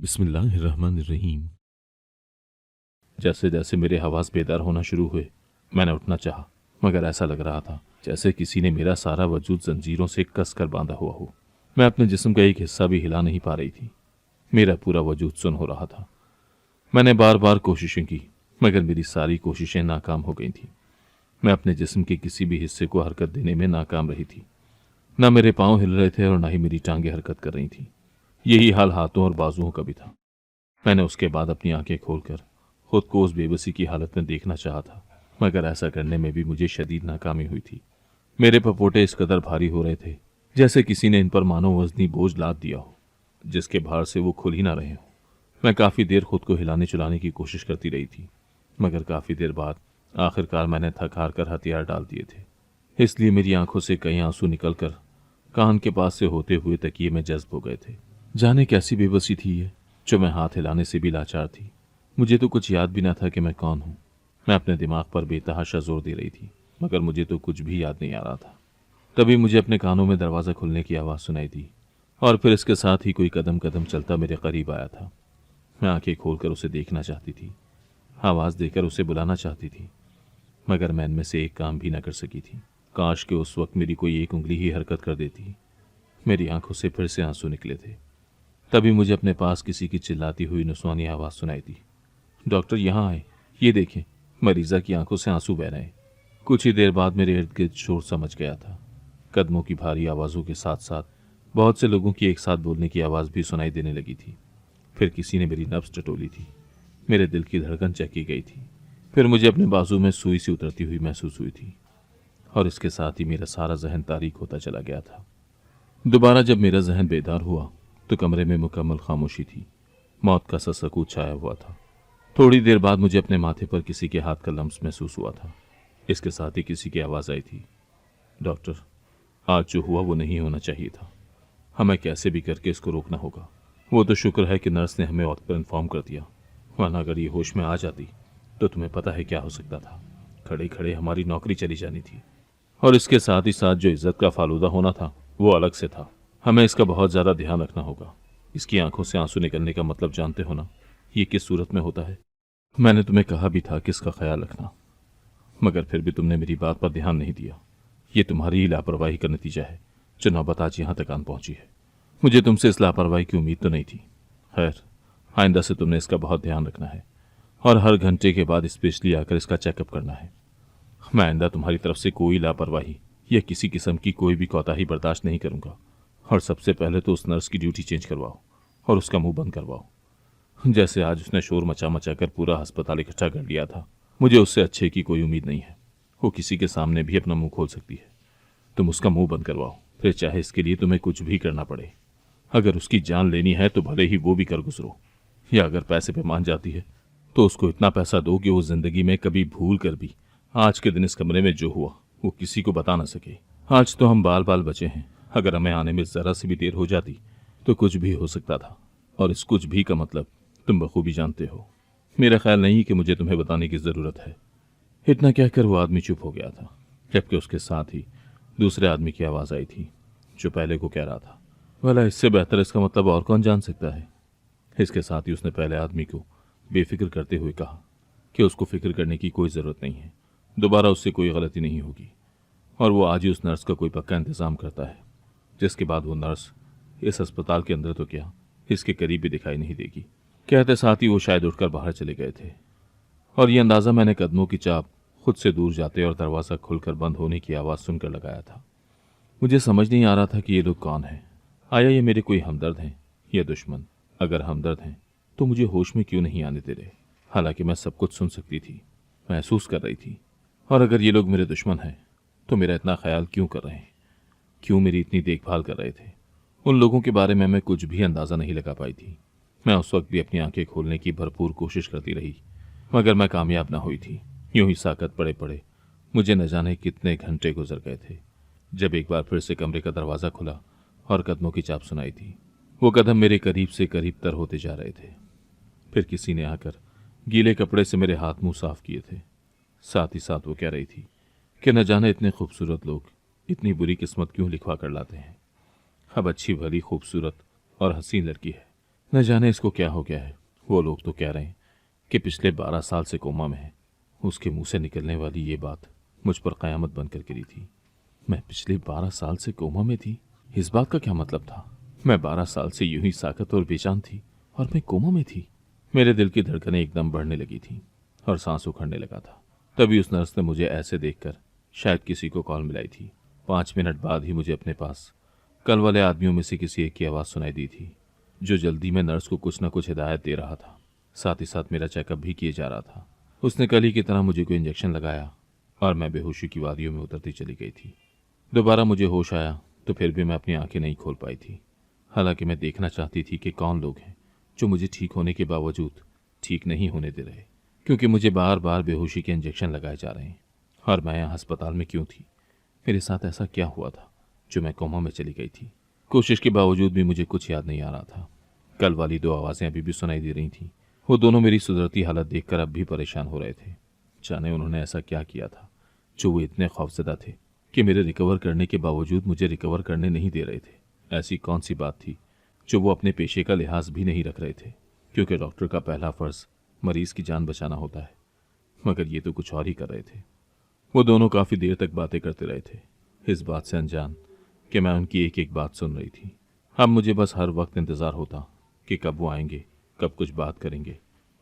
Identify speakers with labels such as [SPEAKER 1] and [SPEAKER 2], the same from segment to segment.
[SPEAKER 1] बिस्मिल्लाहिर्रहमानिर्रहीम। जैसे जैसे मेरे हवास बेदार होना शुरू हुए, मैंने उठना चाहा, मगर ऐसा लग रहा था जैसे किसी ने मेरा सारा वजूद जंजीरों से कस कर बांधा हुआ हो। मैं अपने जिस्म का एक हिस्सा भी हिला नहीं पा रही थी। मेरा पूरा वजूद सुन्न हो रहा था। मैंने बार बार कोशिशें की, मगर मेरी सारी कोशिशें नाकाम हो गई थीं। मैं अपने जिस्म के किसी भी हिस्से को हरकत देने में नाकाम रही थी। न मेरे पाँव हिल रहे थे और न ही मेरी टांगें हरकत कर रही थीं। यही हाल हाथों और बाजुओं का भी था। मैंने उसके बाद अपनी आंखें खोलकर खुद को उस बेबसी की हालत में देखना चाहा था, मगर ऐसा करने में भी मुझे शदीद नाकामी हुई थी। मेरे पपोटे इस कदर भारी हो रहे थे जैसे किसी ने इन पर मानो वजनी बोझ लाद दिया हो, जिसके भार से वो खुल ही ना रहे हो। मैं काफ़ी देर खुद को हिलाने चुलाने की कोशिश करती रही थी, मगर काफ़ी देर बाद आखिरकार मैंने थक हार कर हथियार डाल दिए थे। इसलिए मेरी आंखों से कई आंसू निकलकर कान के पास से होते हुए तकिए में जज्ब हो गए थे। जाने कैसी बेबसी थी ये, जो मैं हाथ हिलाने से भी लाचार थी। मुझे तो कुछ याद भी ना था कि मैं कौन हूं। मैं अपने दिमाग पर बेतहाशा जोर दे रही थी, मगर मुझे तो कुछ भी याद नहीं आ रहा था। तभी मुझे अपने कानों में दरवाज़ा खुलने की आवाज़ सुनाई दी, और फिर इसके साथ ही कोई कदम कदम चलता मेरे करीब आया था। मैं आंखें खोलकर उसे देखना चाहती थी, आवाज़ देकर उसे बुलाना चाहती थी, मगर मैं इनमें से एक काम भी न कर सकी थी। काश के उस वक्त मेरी कोई एक उंगली ही हरकत कर देती। मेरी आंखों से फिर से आंसू निकले थे। तभी मुझे अपने पास किसी की चिल्लाती हुई नुसवानी आवाज़ सुनाई दी, डॉक्टर यहाँ आए, ये देखें, मरीजा की आंखों से आंसू बह रहे हैं। कुछ ही देर बाद मेरे इर्द गिर्द शोर समझ गया था। कदमों की भारी आवाज़ों के साथ साथ बहुत से लोगों की एक साथ बोलने की आवाज़ भी सुनाई देने लगी थी। फिर किसी ने मेरी नब्ज़ टटोली थी। मेरे दिल की धड़कन चेकी गई थी। फिर मुझे अपने बाजू में सुई सी उतरती हुई महसूस हुई थी, और इसके साथ ही मेरा सारा जहन तारीक होता चला गया था। दोबारा जब मेरा जहन बेदार हुआ तो कमरे में मुकम्मल खामोशी थी। मौत का सा सकूत छाया हुआ था। थोड़ी देर बाद मुझे अपने माथे पर किसी के हाथ का लम्स महसूस हुआ था। इसके साथ ही किसी की आवाज़ आई थी, डॉक्टर, आज जो हुआ वो नहीं होना चाहिए था। हमें कैसे भी करके इसको रोकना होगा। वो तो शुक्र है कि नर्स ने हमें वक्त पर इन्फॉर्म कर दिया, वरना अगर ये होश में आ जाती तो तुम्हें पता है क्या हो सकता था। खड़े खड़े हमारी नौकरी चली जानी थी, और इसके साथ ही साथ जो इज्जत का फालूदा होना था वो अलग से था। हमें इसका बहुत ज़्यादा ध्यान रखना होगा। इसकी आंखों से आंसू निकलने का मतलब जानते हो ना, ये किस सूरत में होता है। मैंने तुम्हें कहा भी था कि इसका ख्याल रखना, मगर फिर भी तुमने मेरी बात पर ध्यान नहीं दिया। ये तुम्हारी ही लापरवाही का नतीजा है जो नौबत आज यहाँ तक आन पहुंची है। मुझे तुमसे इस लापरवाही की उम्मीद तो नहीं थी। खैर, आइंदा से तुमने इसका बहुत ध्यान रखना है, और हर घंटे के बाद स्पेशली आकर इसका चेकअप करना है। मैं आइंदा तुम्हारी तरफ से कोई लापरवाही या किसी किस्म की कोई भी कोताही बर्दाश्त नहीं करूंगा। और सबसे पहले तो उस नर्स की ड्यूटी चेंज करवाओ और उसका मुंह बंद करवाओ। जैसे आज उसने शोर मचा मचा कर पूरा अस्पताल इकट्ठा कर लिया था, मुझे उससे अच्छे की कोई उम्मीद नहीं है। वो किसी के सामने भी अपना मुंह खोल सकती है। तुम उसका मुंह बंद करवाओ, फिर चाहे इसके लिए तुम्हें कुछ भी करना पड़े। अगर उसकी जान लेनी है तो भले ही वो भी कर गुजरो, या अगर पैसे पे मान जाती है तो उसको इतना पैसा दो कि वो जिंदगी में कभी भूल कर भी आज के दिन इस कमरे में जो हुआ वो किसी को बता ना सके। आज तो हम बाल बाल बचे हैं, अगर हमें आने में जरा सी भी देर हो जाती तो कुछ भी हो सकता था, और इस कुछ भी का मतलब तुम बखूबी जानते हो। मेरा ख्याल नहीं कि मुझे तुम्हें बताने की जरूरत है। इतना कहकर वो आदमी चुप हो गया था, जबकि उसके साथ ही दूसरे आदमी की आवाज़ आई थी जो पहले को कह रहा था, भला इससे बेहतर इसका मतलब और कौन जान सकता है। इसके साथ ही उसने पहले आदमी को बेफिक्र करते हुए कहा कि उसको फिक्र करने की कोई ज़रूरत नहीं है, दोबारा उससे कोई गलती नहीं होगी, और वो आज ही उस नर्स का कोई पक्का इंतज़ाम करता है, जिसके बाद वो नर्स इस अस्पताल के अंदर तो क्या इसके करीब भी दिखाई नहीं देगी। कहते साथ ही वो शायद उठकर बाहर चले गए थे, और ये अंदाज़ा मैंने कदमों की चाप खुद से दूर जाते और दरवाज़ा खुलकर बंद होने की आवाज़ सुनकर लगाया था। मुझे समझ नहीं आ रहा था कि ये लोग कौन हैं। आया ये मेरे कोई हमदर्द हैं या दुश्मन? अगर हमदर्द हैं तो मुझे होश में क्यों नहीं आने दे रहे? हालांकि मैं सब कुछ सुन सकती थी, महसूस कर रही थी। और अगर ये लोग मेरे दुश्मन हैं तो मेरा इतना ख्याल क्यों कर रहे हैं, क्यों मेरी इतनी देखभाल कर रहे थे? उन लोगों के बारे में मैं कुछ भी अंदाज़ा नहीं लगा पाई थी। मैं उस वक्त भी अपनी आंखें खोलने की भरपूर कोशिश करती रही, मगर मैं कामयाब ना हुई थी। यूं ही साकत पड़े पड़े मुझे न जाने कितने घंटे गुजर गए थे, जब एक बार फिर से कमरे का दरवाज़ा खुला और कदमों की चाप सुनाई थी। वो कदम मेरे करीब से करीब तर होते जा रहे थे। फिर किसी ने आकर गीले कपड़े से मेरे हाथ मुंह साफ किए थे। साथ ही साथ वो कह रही थी कि न जाने इतने खूबसूरत लोग इतनी बुरी किस्मत क्यों लिखवा कर लाते हैं। अब अच्छी भली खूबसूरत और हसीन लड़की है, न जाने इसको क्या हो गया है। वो लोग तो कह रहे हैं कि पिछले 12 साल से कोमा में है। उसके मुंह से निकलने वाली ये बात मुझ पर कयामत बनकर गिरी थी। मैं पिछले 12 साल से कोमा में थी, इस बात का क्या मतलब था? मैं 12 साल से यूं ही साकत और बेजान थी और मैं कोमा में थी। मेरे दिल की धड़कनें एकदम बढ़ने लगी थी और सांस उखड़ने लगा था। तभी उस नर्स ने मुझे ऐसे देखकर शायद किसी को कॉल मिलाई थी। 5 मिनट बाद ही मुझे अपने पास कल वाले आदमियों में से किसी एक की आवाज़ सुनाई दी थी, जो जल्दी में नर्स को कुछ न कुछ हिदायत दे रहा था। साथ ही साथ मेरा चेकअप भी किए जा रहा था। उसने कल ही की तरह मुझे कोई इंजेक्शन लगाया और मैं बेहोशी की वादियों में उतरती चली गई थी। दोबारा मुझे होश आया तो फिर भी मैं अपनी आंखें नहीं खोल पाई थी। हालांकि मैं देखना चाहती थी कि कौन लोग हैं जो मुझे ठीक होने के बावजूद ठीक नहीं होने दे रहे, क्योंकि मुझे बार बार बेहोशी के इंजेक्शन लगाए जा रहे हैं। और मैं यहाँ अस्पताल में क्यों थी? मेरे साथ ऐसा क्या हुआ था जो मैं कोमा में चली गई थी? कोशिश के बावजूद भी मुझे कुछ याद नहीं आ रहा था। कल वाली 2 आवाज़ें अभी भी सुनाई दे रही थीं। वो दोनों मेरी सुधरती हालत देखकर अब भी परेशान हो रहे थे। जाने उन्होंने ऐसा क्या किया था जो वो इतने खौफजदा थे कि मेरे रिकवर करने के बावजूद मुझे रिकवर करने नहीं दे रहे थे। ऐसी कौन सी बात थी जो वो अपने पेशे का लिहाज भी नहीं रख रहे थे? क्योंकि डॉक्टर का पहला फ़र्ज़ मरीज़ की जान बचाना होता है, मगर ये तो कुछ और ही कर रहे थे। वो दोनों काफ़ी देर तक बातें करते रहे थे, इस बात से अनजान कि मैं उनकी एक एक बात सुन रही थी। अब मुझे बस हर वक्त इंतज़ार होता कि कब वो आएंगे, कब कुछ बात करेंगे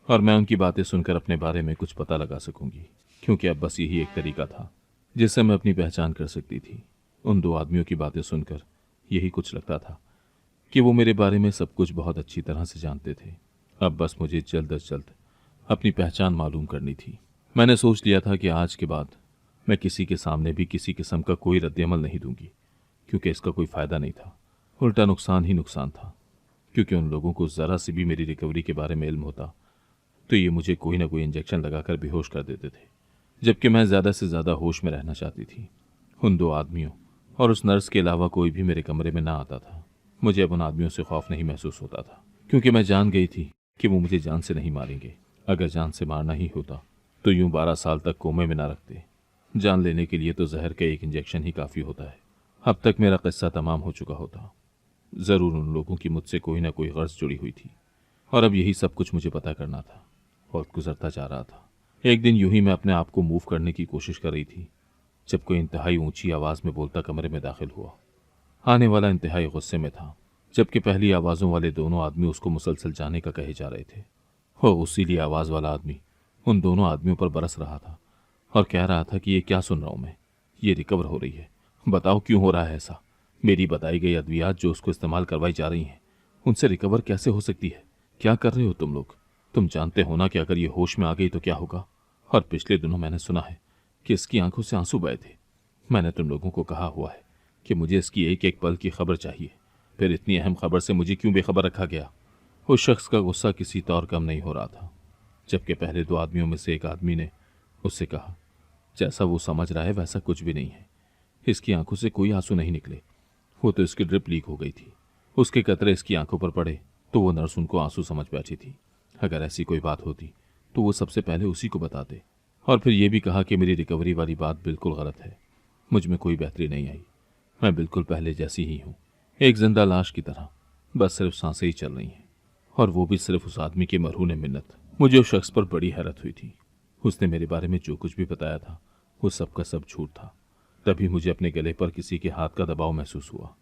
[SPEAKER 1] और मैं उनकी बातें सुनकर अपने बारे में कुछ पता लगा सकूंगी। क्योंकि अब बस यही एक तरीका था जिससे मैं अपनी पहचान कर सकती थी। उन 2 आदमियों की बातें सुनकर यही कुछ लगता था कि वो मेरे बारे में सब कुछ बहुत अच्छी तरह से जानते थे। अब बस मुझे जल्द अज जल्द अपनी पहचान मालूम करनी थी। मैंने सोच लिया था कि आज के बाद मैं किसी के सामने भी किसी किस्म का कोई रद्द-ए-अमल नहीं दूंगी, क्योंकि इसका कोई फ़ायदा नहीं था, उल्टा नुकसान ही नुकसान था। क्योंकि उन लोगों को ज़रा सी भी मेरी रिकवरी के बारे में इल्म होता तो ये मुझे कोई ना कोई इंजेक्शन लगाकर बेहोश कर देते थे, जबकि मैं ज़्यादा से ज़्यादा होश में रहना चाहती थी। उन 2 आदमियों और उस नर्स के अलावा कोई भी मेरे कमरे में ना आता था। मुझे अब उन आदमियों से खौफ नहीं महसूस होता था, क्योंकि मैं जान गई थी कि वो मुझे जान से नहीं मारेंगे। अगर जान से मारना ही होता तो यूं 12 साल तक कोमे में ना रखते। जान लेने के लिए तो जहर का एक इंजेक्शन ही काफ़ी होता है। अब तक मेरा किस्सा तमाम हो चुका होता। ज़रूर उन लोगों की मुझसे कोई ना कोई गर्ज जुड़ी हुई थी और अब यही सब कुछ मुझे पता करना था। वक्त गुजरता जा रहा था। एक दिन यूं ही मैं अपने आप को मूव करने की कोशिश कर रही थी जब कोई इंतहाई ऊंची आवाज़ में बोलता कमरे में दाखिल हुआ। आने वाला इंतहाई गुस्से में था, जबकि पहली आवाज़ों वाले दोनों आदमी उसको मुसलसल जाने का कहे जा रहे थे। वो उसीलिए आवाज़ वाला आदमी उन दोनों आदमियों पर बरस रहा था और कह रहा था कि ये क्या सुन रहा हूं मैं? ये रिकवर हो रही है, बताओ क्यों हो रहा है ऐसा? मेरी बताई गई अद्वियात जो उसको इस्तेमाल करवाई जा रही हैं, उनसे रिकवर कैसे हो सकती है? क्या कर रहे हो तुम लोग? तुम जानते हो ना कि अगर ये होश में आ गई तो क्या होगा? और पिछले दिनों मैंने सुना है कि इसकी आंखों से आंसू बहे थे। मैंने तुम लोगों को कहा हुआ है कि मुझे इसकी एक एक पल की खबर चाहिए, फिर इतनी अहम खबर से मुझे क्यों बेखबर रखा गया? उस शख्स का गुस्सा किसी तौर कम नहीं हो रहा था, जबकि पहले 2 आदमियों में से एक आदमी ने उससे कहा, जैसा वो समझ रहा है वैसा कुछ भी नहीं है। इसकी आंखों से कोई आंसू नहीं निकले, वो तो इसकी ड्रिप लीक हो गई थी। उसके कतरे इसकी आंखों पर पड़े तो वो नर्स उनको आंसू समझ बैठी थी। अगर ऐसी कोई बात होती तो वो सबसे पहले उसी को बताते। और फिर ये भी कहा कि मेरी रिकवरी वाली बात बिल्कुल गलत है, मुझ में कोई बेहतरी नहीं आई, मैं बिल्कुल पहले जैसी ही हूँ, एक जिंदा लाश की तरह, बस सिर्फ सांसें ही चल रही हैं। और वो भी सिर्फ उस आदमी के मरहून मिन्नत। मुझे उस शख्स पर बड़ी हैरत हुई थी। उसने मेरे बारे में जो कुछ भी बताया था वो सब का सब झूठ था। तभी मुझे अपने गले पर किसी के हाथ का दबाव महसूस हुआ।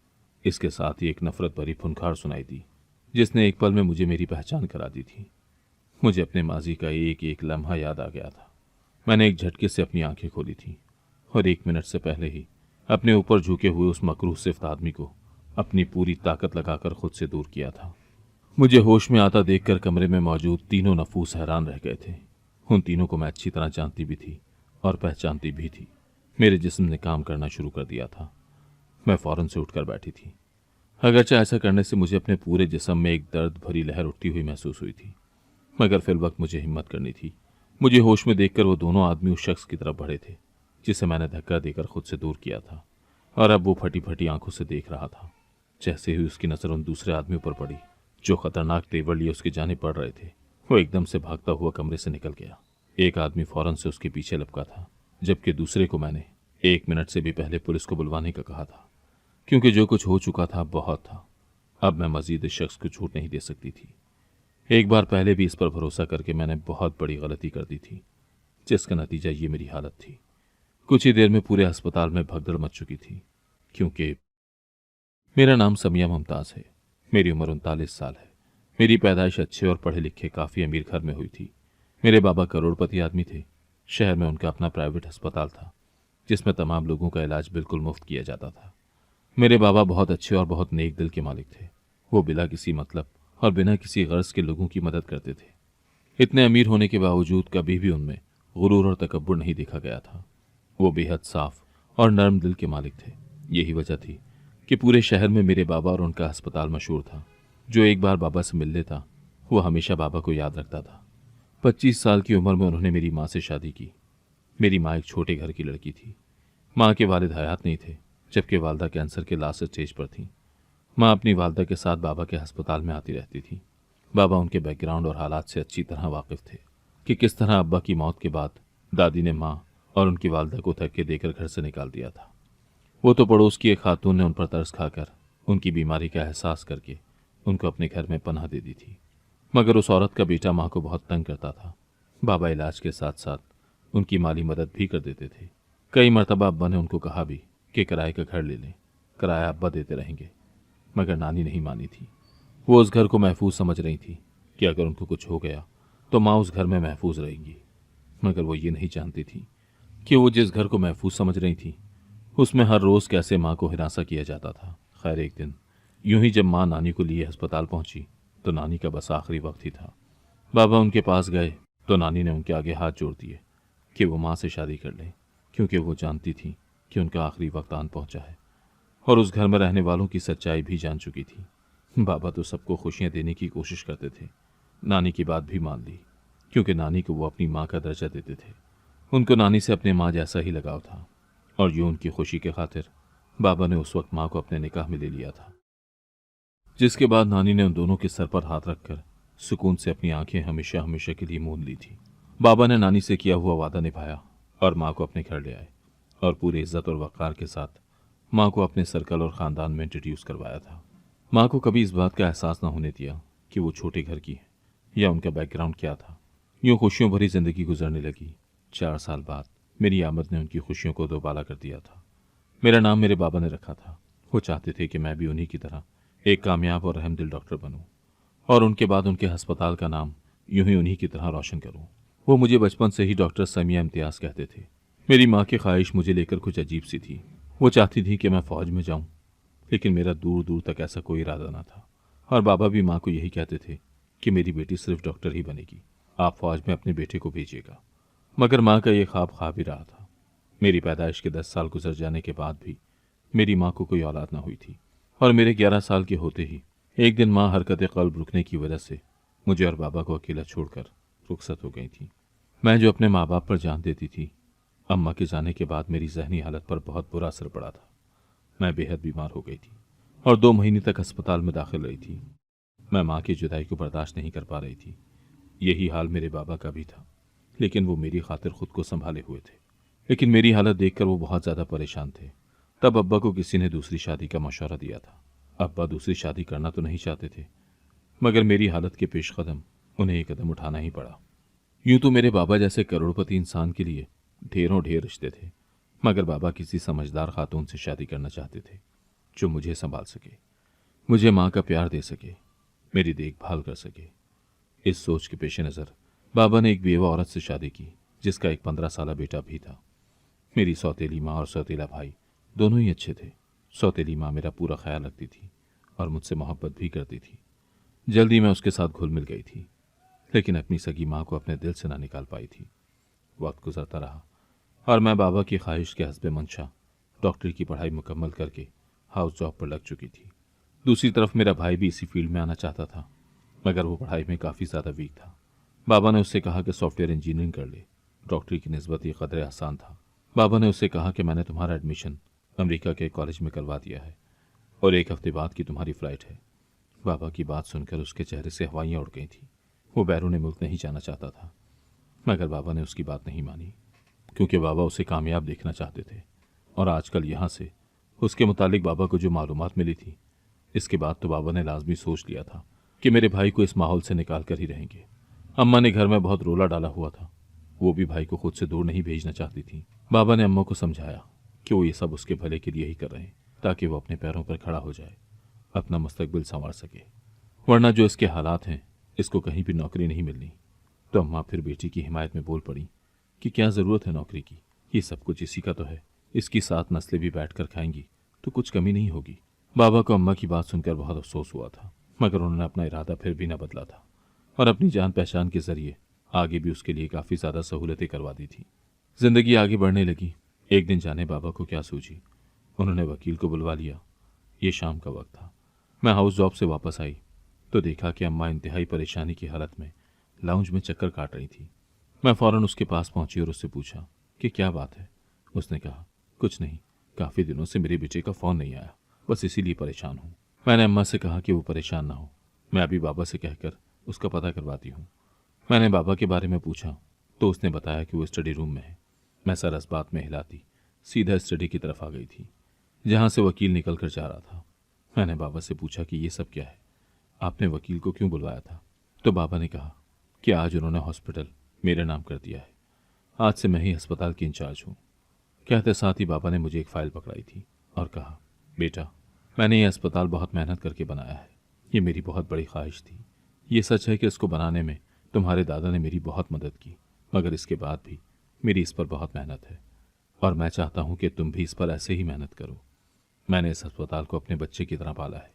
[SPEAKER 1] इसके साथ ही एक नफरत भरी फुनकार सुनाई दी, जिसने एक पल में मुझे मेरी पहचान करा दी थी। मुझे अपने माजी का एक एक लम्हा याद आ गया था। मैंने एक झटके से अपनी आंखें खोली थी और 1 मिनट से पहले ही अपने ऊपर झुके हुए उस मकरूह सिफ्त आदमी को अपनी पूरी ताकत लगाकर खुद से दूर किया था। मुझे होश में आता देखकर कमरे में मौजूद तीनों नफूस हैरान रह गए थे। उन तीनों को मैं अच्छी तरह जानती भी थी और पहचानती भी थी। मेरे जिस्म ने काम करना शुरू कर दिया था। मैं फौरन से उठकर बैठी थी। अगरचे ऐसा करने से मुझे अपने पूरे जिस्म में एक दर्द भरी लहर उठती हुई महसूस हुई थी, मगर फिर वक्त मुझे हिम्मत करनी थी। मुझे होश में देखकर वो दोनों आदमी उस शख्स की तरफ बढ़े थे जिसे मैंने धक्का देकर खुद से दूर किया था, और अब वो फटी फटी आंखों से देख रहा था। जैसे ही उसकी नज़र उन दूसरे आदमियों पर पड़ी जो खतरनाक तेवर लिए उसकी जानिब बढ़ रहे थे, वो एकदम से भागता हुआ कमरे से निकल गया। एक आदमी फौरन से उसके पीछे लपका था, जबकि दूसरे को मैंने 1 मिनट से भी पहले पुलिस को बुलवाने का कहा था, क्योंकि जो कुछ हो चुका था बहुत था अब मैं मजीद इस शख्स को छूट नहीं दे सकती थी। एक बार पहले भी इस पर भरोसा करके मैंने बहुत बड़ी गलती कर दी थी, जिसका नतीजा ये मेरी हालत थी। कुछ ही देर में पूरे अस्पताल में भगदड़ मच चुकी थी, क्योंकि मेरा नाम समिया मुमताज़ है। मेरी उम्र 39 साल है। मेरी पैदाइश अच्छे और पढ़े लिखे काफ़ी अमीर घर में हुई थी। मेरे बाबा करोड़पति आदमी थे। शहर में उनका अपना प्राइवेट अस्पताल था, जिसमें तमाम लोगों का इलाज बिल्कुल मुफ्त किया जाता था। मेरे बाबा बहुत अच्छे और बहुत नेक दिल के मालिक थे। वो बिना किसी मतलब और बिना किसी गर्ज के लोगों की मदद करते थे। इतने अमीर होने के बावजूद कभी भी उनमें गुरूर और तकब्बुर नहीं देखा गया था। वो बेहद साफ और नर्म दिल के मालिक थे। यही वजह थी कि पूरे शहर में मेरे बाबा और उनका अस्पताल मशहूर था। जो एक बार बाबा से मिल लेता, वो हमेशा बाबा को याद रखता था। 25 साल की उम्र में उन्होंने मेरी माँ से शादी की। मेरी माँ एक छोटे घर की लड़की थी। माँ के वालिद हयात नहीं थे, जबकि वालदा कैंसर के लास्ट स्टेज पर थी। माँ अपनी वालदा के साथ बाबा के अस्पताल में आती रहती थी। बाबा उनके बैकग्राउंड और हालात से अच्छी तरह वाकिफ थे कि किस तरह अब्बा की मौत के बाद दादी ने माँ और उनकी वालदा को धक्के देकर घर से निकाल दिया था। वो तो पड़ोस की एक खातून ने उन पर तरस खाकर उनकी बीमारी का एहसास करके उनको अपने घर में पनाह दे दी थी। मगर उस औरत का बेटा माँ को बहुत तंग करता था। बाबा इलाज के साथ साथ उनकी माली मदद भी कर देते थे। कई मरतबा अब्बा ने उनको कहा भी कि किराए का घर ले लें, किराया अब्बा देते रहेंगे, मगर नानी नहीं मानी थी। वो उस घर को महफूज समझ रही थी कि अगर उनको कुछ हो गया तो माँ उस घर में महफूज रहेंगी। मगर वो ये नहीं जानती थी कि वो जिस घर को महफूज समझ रही थी, उसमें हर रोज़ कैसे माँ को हिरासा किया जाता था। खैर, एक दिन यूं ही जब माँ नानी को लिए अस्पताल पहुंची तो नानी का बस आखिरी वक्त ही था। बाबा उनके पास गए तो नानी ने उनके आगे हाथ जोड़ दिए कि वो माँ से शादी कर लें, क्योंकि वो जानती थी कि उनका आखिरी वक्त आन पहुंचा है और उस घर में रहने वालों की सच्चाई भी जान चुकी थी। बाबा तो सबको खुशियां देने की कोशिश करते थे। नानी की बात भी मान ली, क्योंकि नानी को वो अपनी माँ का दर्जा देते थे। उनको नानी से अपने माँ जैसा ही लगाव था और यूं उनकी खुशी के खातिर बाबा ने उस वक्त माँ को अपने निकाह में ले लिया था। जिसके बाद नानी ने उन दोनों के सर पर हाथ रखकर सुकून से अपनी आंखें हमेशा हमेशा के लिए मूंद ली थी। बाबा ने नानी से किया हुआ वादा निभाया और माँ को अपने घर ले आए और पूरी इज्जत और वक़ार के साथ माँ को अपने सर्कल और ख़ानदान में इंट्रोड्यूस करवाया था। माँ को कभी इस बात का एहसास न होने दिया कि वो छोटे घर की है या उनका बैकग्राउंड क्या था। यूँ खुशियों भरी ज़िंदगी गुजरने लगी। 4 साल बाद मेरी आमद ने उनकी खुशियों को दोबाला कर दिया था। मेरा नाम मेरे बाबा ने रखा था। वो चाहते थे कि मैं भी उन्हीं की तरह एक कामयाब और रहमदिल डॉक्टर बनूं और उनके बाद उनके अस्पताल का नाम यूं ही उन्हीं की तरह रोशन करूं। वो मुझे बचपन से ही डॉक्टर समिया इम्तियाज़ कहते थे। मेरी माँ की ख्वाहिश मुझे लेकर कुछ अजीब सी थी। वो चाहती थी कि मैं फ़ौज में जाऊं, लेकिन मेरा दूर दूर तक ऐसा कोई इरादा ना था। और बाबा भी माँ को यही कहते थे कि मेरी बेटी सिर्फ डॉक्टर ही बनेगी, आप फ़ौज में अपने बेटे को भेजिएगा। मगर माँ का ये ख्वाब ही रहा था। मेरी पैदाइश के 10 साल गुजर जाने के बाद भी मेरी माँ को कोई औलाद ना हुई थी और मेरे 11 साल के होते ही एक दिन माँ हरकत क़ल्ब रुकने की वजह से मुझे और बाबा को अकेला छोड़कर रुखसत हो गई थी। मैं जो अपने माँ बाप पर जान देती थी, अम्मा के जाने के बाद मेरी जहनी हालत पर बहुत बुरा असर पड़ा था। मैं बेहद बीमार हो गई थी और 2 महीने तक अस्पताल में दाखिल रही थी। मैं माँ की जुदाई को बर्दाश्त नहीं कर पा रही थी। यही हाल मेरे बाबा का भी था, लेकिन वो मेरी खातिर खुद को संभाले हुए थे। लेकिन मेरी हालत देखकर वो बहुत ज़्यादा परेशान थे। तब अब्बा को किसी ने दूसरी शादी का मशवरा दिया था। अब्बा दूसरी शादी करना तो नहीं चाहते थे, मगर मेरी हालत के पेश कदम उन्हें ये कदम उठाना ही पड़ा। यूं तो मेरे बाबा जैसे करोड़पति इंसान के लिए ढेरों ढेर रिश्ते थे, मगर बाबा किसी समझदार खातून से शादी करना चाहते थे जो मुझे संभाल सके, मुझे माँ का प्यार दे सके, मेरी देखभाल कर सके। इस सोच के पेश नज़र बाबा ने एक बेवा औरत से शादी की, जिसका एक 15 साला बेटा भी था। मेरी सौतेली माँ और सौतेला भाई दोनों ही अच्छे थे। सौतेली माँ मेरा पूरा ख्याल रखती थी और मुझसे मोहब्बत भी करती थी। जल्दी मैं उसके साथ घुल मिल गई थी, लेकिन अपनी सगी माँ को अपने दिल से ना निकाल पाई थी। वक्त गुजरता रहा और मैं बाबा की ख्वाहिश के हस्बे मंशा डॉक्टरी की पढ़ाई मुकम्मल करके हाउस जॉब पर लग चुकी थी। दूसरी तरफ मेरा भाई भी इसी फील्ड में आना चाहता था, मगर वो पढ़ाई में काफ़ी ज़्यादा वीक था। बाबा ने उससे कहा कि सॉफ्टवेयर इंजीनियरिंग कर ले, डॉक्टरी की निस्बत ये कदरे आसान था। बाबा ने उससे कहा कि मैंने तुम्हारा एडमिशन अमेरिका के कॉलेज में करवा दिया है और 1 हफ्ते बाद की तुम्हारी फ़्लाइट है। बाबा की बात सुनकर उसके चेहरे से हवाइयाँ उड़ गई थी। वो बैरून मुल्क नहीं जाना चाहता था, मगर बाबा ने उसकी बात नहीं मानी, क्योंकि बाबा उसे कामयाब देखना चाहते थे। और आजकल यहाँ से उसके मुतालिक बाबा को जो मालूमात मिली थी, इसके बाद तो बाबा ने लाजमी सोच लिया था कि मेरे भाई को इस माहौल से निकाल कर ही रहेंगे। अम्मा ने घर में बहुत रोला डाला हुआ था, वो भी भाई को खुद से दूर नहीं भेजना चाहती थी। बाबा ने अम्मा को समझाया कि वो ये सब उसके भले के लिए ही कर रहे हैं, ताकि वो अपने पैरों पर खड़ा हो जाए, अपना मुस्तकबिल संवार सके। वरना जो इसके हालात हैं, इसको कहीं भी नौकरी नहीं मिलनी। तो अम्मा फिर बेटी की हिमायत में बोल पड़ी कि क्या ज़रूरत है नौकरी की, ये सब कुछ इसी का तो है, इसकी 7 नस्लें भी बैठ कर खाएंगी तो कुछ कमी नहीं होगी। बाबा को अम्मा की बात सुनकर बहुत अफसोस हुआ था, मगर उन्होंने अपना इरादा फिर भी न बदला था और अपनी जान पहचान के जरिए आगे भी उसके लिए काफ़ी ज़्यादा सहूलतें करवा दी थी। जिंदगी आगे बढ़ने लगी। एक दिन जाने बाबा को क्या सूझी, उन्होंने वकील को बुलवा लिया। ये शाम का वक्त था। मैं हाउस जॉब से वापस आई तो देखा कि अम्मा इंतहाई परेशानी की हालत में लाउंज में चक्कर काट रही थी। मैं फौरन उसके पास पहुंची और उससे पूछा कि क्या बात है। उसने कहा, कुछ नहीं, काफ़ी दिनों से मेरे बेटे का फ़ोन नहीं आया, बस इसीलिए परेशान हूँ। मैंने अम्मा से कहा कि वो परेशान ना हो, मैं अभी बाबा से कहकर उसका पता करवाती हूँ। मैंने बाबा के बारे में पूछा तो उसने बताया कि वो स्टडी रूम में है। मैं सर इस बात में हिलाती सीधा स्टडी की तरफ आ गई थी, जहाँ से वकील निकल कर जा रहा था। मैंने बाबा से पूछा कि ये सब क्या है, आपने वकील को क्यों बुलवाया था। तो बाबा ने कहा कि आज उन्होंने हॉस्पिटल मेरे नाम कर दिया है, आज से मैं ही अस्पताल की इंचार्ज हूँ। कहते साथ ही बाबा ने मुझे एक फ़ाइल पकड़ाई थी और कहा, बेटा, मैंने ये अस्पताल बहुत मेहनत करके बनाया है, ये मेरी बहुत बड़ी ख्वाहिश थी। ये सच है कि इसको बनाने में तुम्हारे दादा ने मेरी बहुत मदद की, मगर इसके बाद भी मेरी इस पर बहुत मेहनत है और मैं चाहता हूँ कि तुम भी इस पर ऐसे ही मेहनत करो। मैंने इस अस्पताल को अपने बच्चे की तरह पाला है,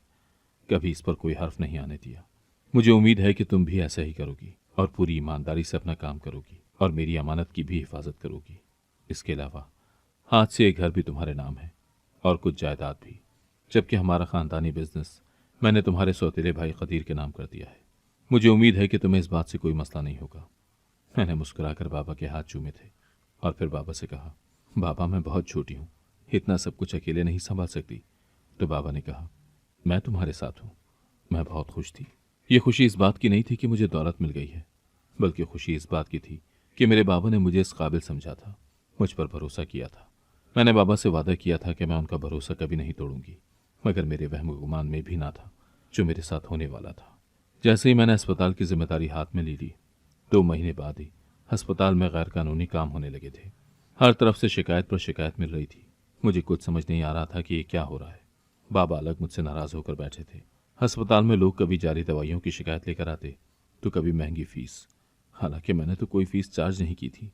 [SPEAKER 1] कभी इस पर कोई हर्फ नहीं आने दिया। मुझे उम्मीद है कि तुम भी ऐसा ही करोगी और पूरी ईमानदारी से अपना काम करोगी और मेरी अमानत की भी हिफाजत करोगी। इसके अलावा हाथ से एक घर भी तुम्हारे नाम है और कुछ जायदाद भी, जबकि हमारा ख़ानदानी बिजनेस मैंने तुम्हारे सौतेले भाई खदीर के नाम कर दिया है। मुझे उम्मीद है कि तुम्हें इस बात से कोई मसला नहीं होगा। मैंने मुस्कुराकर बाबा के हाथ चूमे थे और फिर बाबा से कहा, बाबा, मैं बहुत छोटी हूँ, इतना सब कुछ अकेले नहीं संभाल सकती। तो बाबा ने कहा, मैं तुम्हारे साथ हूँ। मैं बहुत खुश थी। ये खुशी इस बात की नहीं थी कि मुझे दौलत मिल गई है, बल्कि खुशी इस बात की थी कि मेरे बाबा ने मुझे इस काबिल समझा था, मुझ पर भरोसा किया था। मैंने बाबा से वादा किया था कि मैं उनका भरोसा कभी नहीं तोड़ूंगी, मगर मेरे वहम गुमान में भी ना था जो मेरे साथ होने वाला था। जैसे ही मैंने अस्पताल की जिम्मेदारी हाथ में ले ली, 2 महीने बाद ही अस्पताल में गैर कानूनी काम होने लगे थे। हर तरफ से शिकायत पर शिकायत मिल रही थी। मुझे कुछ समझ नहीं आ रहा था कि ये क्या हो रहा है। बाबा अलग मुझसे नाराज होकर बैठे थे। अस्पताल में लोग कभी जारी दवाइयों की शिकायत लेकर आते तो कभी महंगी फीस, हालांकि मैंने तो कोई फीस चार्ज नहीं की थी।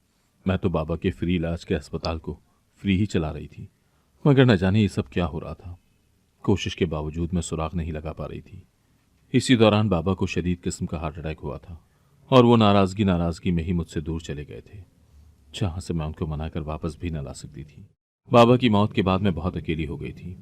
[SPEAKER 1] मैं तो बाबा के फ्री इलाज के अस्पताल को फ्री ही चला रही थी, मगर न जाने ये सब क्या हो रहा था। कोशिश के बावजूद मैं सुराग नहीं लगा पा रही थी। इसी दौरान बाबा को शदीद किस्म का हार्ट अटैक हुआ था और वो नाराज़गी में ही मुझसे दूर चले गए थे, जहाँ से मैं उनको मनाकर वापस भी न ला सकती थी। बाबा की मौत के बाद मैं बहुत अकेली हो गई थी।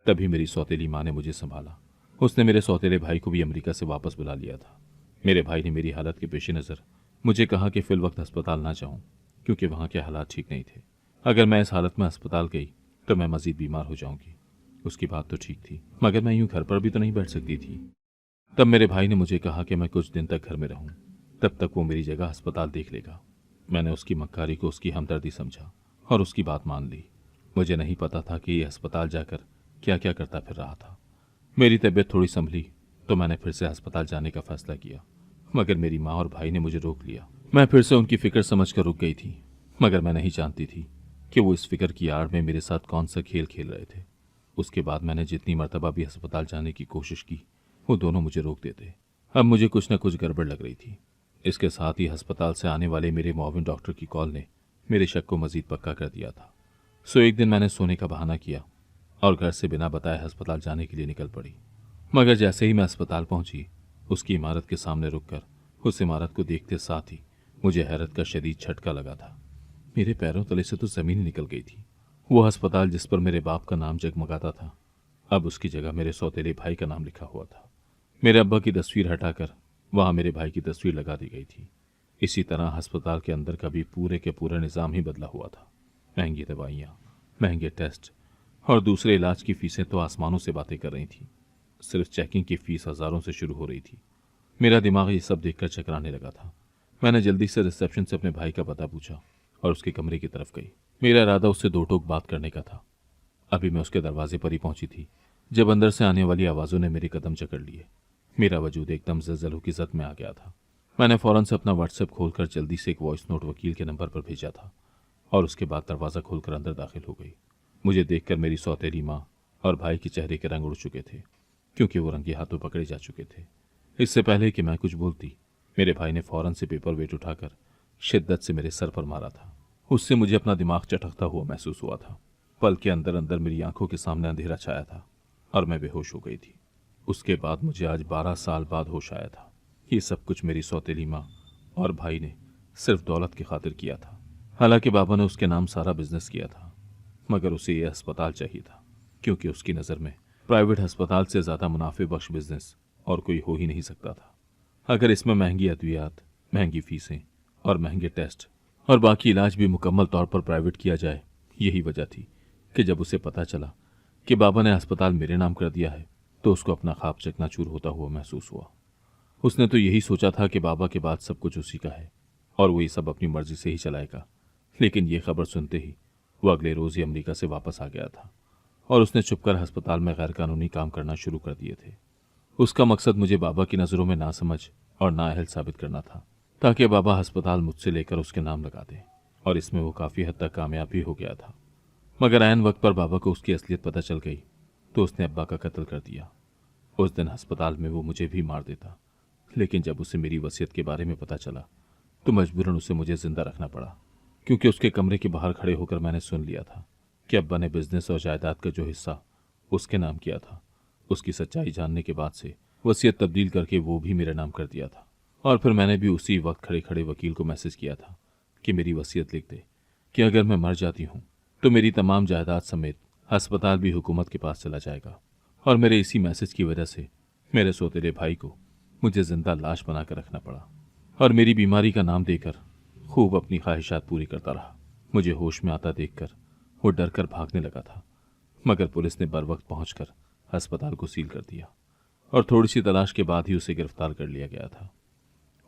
[SPEAKER 1] तभी मेरी सौतेली माँ ने मुझे संभाला। उसने मेरे सौतेले भाई को भी अमेरिका से वापस बुला लिया था। मेरे भाई ने मेरी हालत के पेश नज़र मुझे कहा कि फिल वक्त अस्पताल ना जाऊं, क्योंकि वहाँ के हालात ठीक नहीं थे। अगर मैं इस हालत में अस्पताल गई तो मैं मज़ीद बीमार हो जाऊंगी। उसकी बात तो ठीक थी, मगर मैं यूं घर पर भी तो नहीं बैठ सकती थी। तब मेरे भाई ने मुझे कहा कि मैं कुछ दिन तक घर में रहूं, तब तक वो मेरी जगह अस्पताल देख लेगा। मैंने उसकी मक्कारी को उसकी हमदर्दी समझा और उसकी बात मान ली। मुझे नहीं पता था कि ये अस्पताल जाकर क्या क्या करता फिर रहा था। मेरी तबीयत थोड़ी संभली तो मैंने फिर से अस्पताल जाने का फैसला किया, मगर मेरी माँ और भाई ने मुझे रोक लिया। मैं फिर से उनकी फिक्र समझकर रुक गई थी, मगर मैं नहीं जानती थी कि वो इस फिक्र की आड़ में मेरे साथ कौन सा खेल खेल रहे थे। उसके बाद मैंने जितनी मर्तबा भी अस्पताल जाने की कोशिश की, वो दोनों मुझे रोक देते। अब मुझे कुछ न कुछ गड़बड़ लग रही थी। इसके साथ ही अस्पताल से आने वाले मेरे मुआविन डॉक्टर की कॉल ने मेरे शक को मजीद पक्का कर दिया था। सो एक दिन मैंने सोने का बहाना किया और घर से बिना बताए अस्पताल जाने के लिए निकल पड़ी। मगर जैसे ही मैं अस्पताल पहुंची, उसकी इमारत के सामने रुककर उस इमारत को देखते साथ ही मुझे हैरत का शदीद झटका लगा था। मेरे पैरों तले से तो ज़मीन ही निकल गई थी। वो अस्पताल जिस पर मेरे बाप का नाम जगमगाता था, अब उसकी जगह मेरे सौतेले भाई का नाम लिखा हुआ था। मेरे अब्बा की तस्वीर हटाकर वहाँ मेरे भाई की तस्वीर लगा दी गई थी। इसी तरह अस्पताल के अंदर का भी पूरे के पूरा निज़ाम ही बदला हुआ था। महंगी दवाइयाँ, महंगे टेस्ट और दूसरे इलाज की फीसें तो आसमानों से बातें कर रही थी। सिर्फ चेकिंग की फीस हज़ारों से शुरू हो रही थी। मेरा दिमाग ये सब देखकर चकराने लगा था। मैंने जल्दी से रिसेप्शन से अपने भाई का पता पूछा और उसके कमरे की तरफ गई। मेरा इरादा उससे 2 टोक बात करने का था। अभी मैं उसके दरवाजे पर ही पहुंची थी जब अंदर से आने वाली आवाज़ों ने मेरे कदम जकड़ लिए। मेरा वजूद एकदम ज़लज़लों की ज़द में आ गया था। मैंने फ़ौरन से अपना व्हाट्सएप खोलकर जल्दी से एक वॉइस नोट वकील के नंबर पर भेजा था और उसके बाद दरवाज़ा खोलकर अंदर दाखिल हो गई। मुझे देखकर मेरी सौतेली माँ और भाई के चेहरे के रंग उड़ चुके थे, क्योंकि वो रंगे हाथों पकड़े जा चुके थे। इससे पहले कि मैं कुछ बोलती, मेरे भाई ने फ़ौरन से पेपर वेट उठाकर शिद्दत से मेरे सर पर मारा था। उससे मुझे अपना दिमाग चटकता हुआ महसूस हुआ था। पल के अंदर अंदर मेरी आंखों के सामने अंधेरा छाया था और मैं बेहोश हो गई थी। उसके बाद मुझे आज 12 साल बाद होश आया था। ये सब कुछ मेरी सौतेली माँ और भाई ने सिर्फ दौलत की खातिर किया था। हालांकि बाबा ने उसके नाम सारा बिजनेस किया था, मगर उसे यह अस्पताल चाहिए था, क्योंकि उसकी नज़र में प्राइवेट अस्पताल से ज़्यादा मुनाफे बख्श बिजनेस और कोई हो ही नहीं सकता था। अगर इसमें महंगी अद्वियात, महंगी फीसें और महंगे टेस्ट और बाकी इलाज भी मुकम्मल तौर पर प्राइवेट किया जाए, यही वजह थी कि जब उसे पता चला कि बाबा ने अस्पताल मेरे नाम कर दिया है, तो उसको अपना ख्वाब चकनाचूर होता हुआ महसूस हुआ। उसने तो यही सोचा था कि बाबा के बाद सब कुछ उसी का है और वो ये सब अपनी मर्जी से ही चलाएगा। लेकिन ये खबर सुनते ही वो अगले रोज़ ही अमेरिका से वापस आ गया था और उसने छुपकर अस्पताल में गैरकानूनी काम करना शुरू कर दिए थे। उसका मकसद मुझे बाबा की नज़रों में नासमझ और नाअहल साबित करना था, ताकि बाबा अस्पताल मुझसे लेकर उसके नाम लगा दे, और इसमें वो काफ़ी हद तक कामयाब भी हो गया था। मगर ऐन वक्त पर बाबा को उसकी असलियत पता चल गई तो उसने अब्बा का कत्ल कर दिया। उस दिन अस्पताल में वो मुझे भी मार देता, लेकिन जब उसे मेरी वसीयत के बारे में पता चला तो मजबूरन उसे मुझे जिंदा रखना पड़ा, क्योंकि उसके कमरे के बाहर खड़े होकर मैंने सुन लिया था कि अब्बा ने बिजनेस और जायदाद का जो हिस्सा उसके नाम किया था, उसकी सच्चाई जानने के बाद से वसीयत तब्दील करके वो भी मेरे नाम कर दिया था। और फिर मैंने भी उसी वक्त खड़े खड़े वकील को मैसेज किया था कि मेरी वसीयत लिख दे कि अगर मैं मर जाती हूँ तो मेरी तमाम जायदाद समेत अस्पताल भी हुकूमत के पास चला जाएगा। और मेरे इसी मैसेज की वजह से मेरे सौतेले भाई को मुझे जिंदा लाश बनाकर रखना पड़ा और मेरी बीमारी का नाम देकर खूब अपनी ख्वाहिशात पूरी करता रहा। मुझे होश में आता देखकर वो डर कर भागने लगा था, मगर पुलिस ने बर वक्त पहुंचकर अस्पताल को सील कर दिया और थोड़ी सी तलाश के बाद ही उसे गिरफ्तार कर लिया गया था।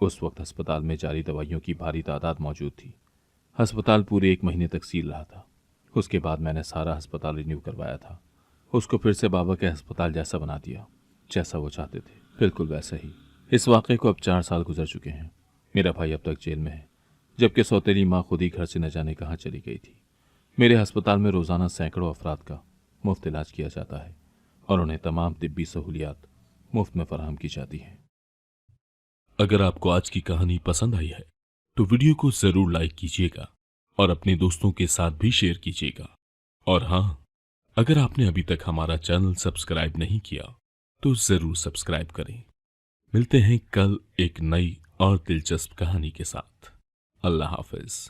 [SPEAKER 1] उस वक्त अस्पताल में जारी दवाइयों की भारी तादाद मौजूद थी। अस्पताल पूरे 1 महीने तक सील रहा था। उसके बाद मैंने सारा अस्पताल रिन्यू करवाया था, उसको फिर से बाबा के अस्पताल जैसा बना दिया, जैसा वो चाहते थे, बिल्कुल वैसा ही। इस वाक़े को अब 4 साल गुजर चुके हैं। मेरा भाई अब तक जेल में है, जबकि सौतेली माँ खुद ही घर से न जाने कहाँ चली गई थी। मेरे अस्पताल में रोज़ाना सैकड़ों अफराद का मुफ्त इलाज किया जाता है और उन्हें तमाम तिब्बी सहूलियात मुफ्त में फराहम की जाती हैं।
[SPEAKER 2] अगर आपको आज की कहानी पसंद आई है तो वीडियो को जरूर लाइक कीजिएगा और अपने दोस्तों के साथ भी शेयर कीजिएगा। और हाँ, अगर आपने अभी तक हमारा चैनल सब्सक्राइब नहीं किया तो जरूर सब्सक्राइब करें। मिलते हैं कल एक नई और दिलचस्प कहानी के साथ। अल्लाह हाफिज।